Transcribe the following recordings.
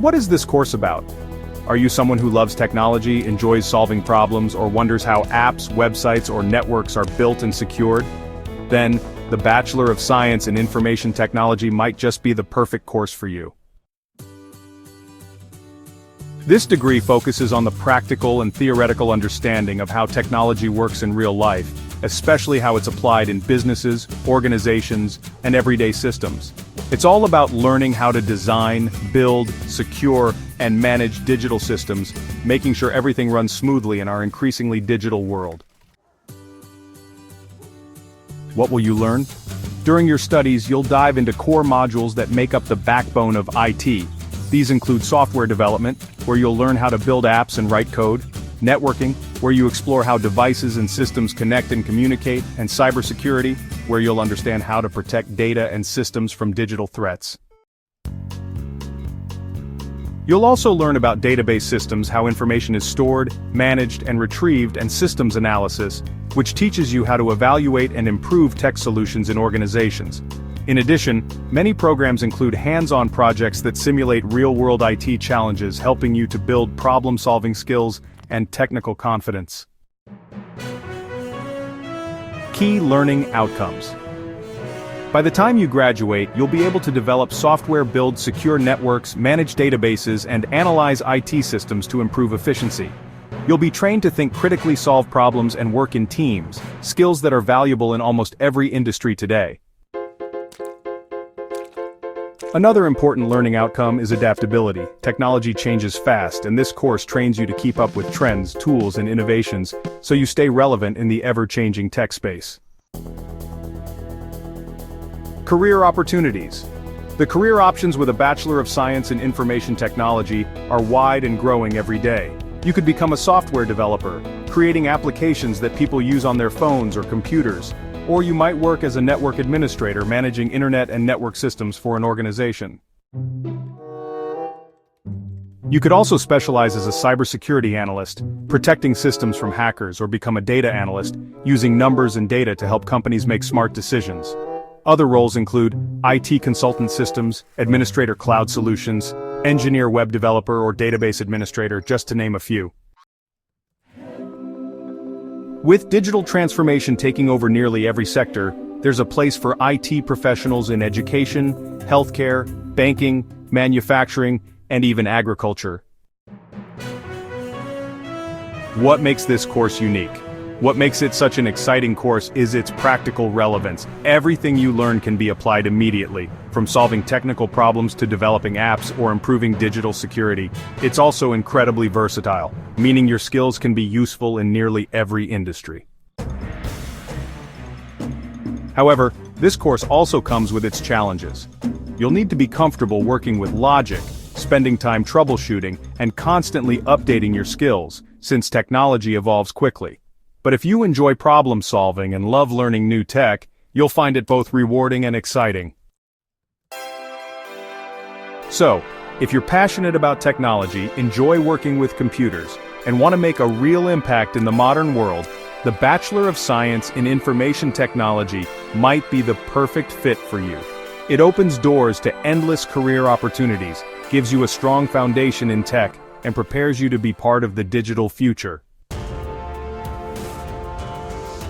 what is this course about? Are you someone who loves technology, enjoys solving problems, or wonders how apps, websites, or networks are built and secured? Then, the Bachelor of Science in Information Technology might just be the perfect course for you. This degree focuses on the practical and theoretical understanding of how technology works in real life, especially how it's applied in businesses, organizations, and everyday systems. It's all about learning how to design, build, secure, and manage digital systems, making sure everything runs smoothly in our increasingly digital world. What will you learn? During your studies, you'll dive into core modules that make up the backbone of IT. These include software development, where you'll learn how to build apps and write code, networking, where you explore how devices and systems connect and communicate, and cybersecurity, where you'll understand how to protect data and systems from digital threats. You'll also learn about database systems, how information is stored, managed, and retrieved, and systems analysis, which teaches you how to evaluate and improve tech solutions in organizations. In addition, many programs include hands-on projects that simulate real-world IT challenges, helping you to build problem-solving skills and technical confidence. Key learning outcomes. By the time you graduate, you'll be able to develop software, build secure networks, manage databases, and analyze IT systems to improve efficiency. You'll be trained to think critically, solve problems, and work in teams, skills that are valuable in almost every industry today. Another important learning outcome is adaptability. Technology changes fast, and this course trains you to keep up with trends, tools, and innovations, so you stay relevant in the ever-changing tech space. Career opportunities. The career options with a Bachelor of Science in Information Technology are wide and growing every day. You could become a software developer, creating applications that people use on their phones or computers, or you might work as a network administrator managing internet and network systems for an organization. You could also specialize as a cybersecurity analyst, protecting systems from hackers, or become a data analyst, using numbers and data to help companies make smart decisions. Other roles include IT consultant systems, administrator cloud solutions, engineer web developer, or database administrator, just to name a few. With digital transformation taking over nearly every sector, there's a place for IT professionals in education, healthcare, banking, manufacturing, and even agriculture. What makes this course unique? What makes it such an exciting course is its practical relevance. Everything you learn can be applied immediately, from solving technical problems to developing apps or improving digital security. It's also incredibly versatile, meaning your skills can be useful in nearly every industry. However, this course also comes with its challenges. You'll need to be comfortable working with logic, spending time troubleshooting, and constantly updating your skills, since technology evolves quickly. But if you enjoy problem solving and love learning new tech, you'll find it both rewarding and exciting. So, if you're passionate about technology, enjoy working with computers, and want to make a real impact in the modern world, the Bachelor of Science in Information Technology might be the perfect fit for you. It opens doors to endless career opportunities, gives you a strong foundation in tech, and prepares you to be part of the digital future.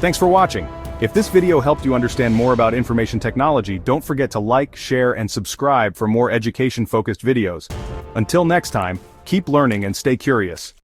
Thanks for watching. If this video helped you understand more about information technology, don't forget to like, share, and subscribe for more education-focused videos. Until next time, keep learning and stay curious.